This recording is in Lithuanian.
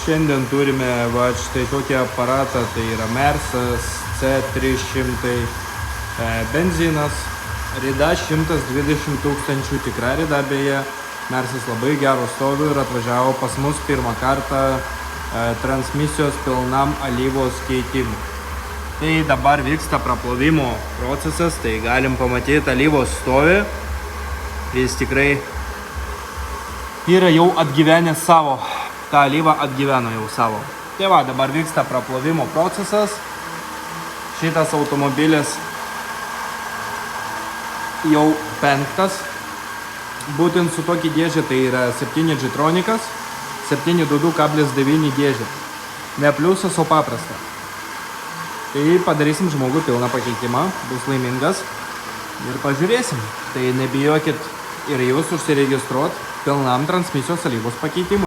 Šiandien turime va štai tokį aparatą, tai yra Mersas C300 benzinas, rida 120 000, tikra rida beje. Mersas labai gero stovi ir atvažiavo pas mus pirmą kartą transmisijos pilnam alyvos keitimui. Tai dabar vyksta praplovimo procesas, tai galim pamatyti alyvos stovi. Jis tikrai yra jau atgyvenęs savo. Ta alyva atgyveno jau savo. Tai va, dabar vyksta praplovimo procesas. Šitas automobilis jau 5. Būtent su tokį dėžė, tai yra 7 G-tronikas, 722,9 dėžė. Ne pliusas, o paprasta. Tai padarysim žmogui pilną pakeitimą, bus laimingas ir pažiūrėsim. Tai nebijokit ir jūs užsiregistruot pilnam transmisijos alyvos pakeitimui.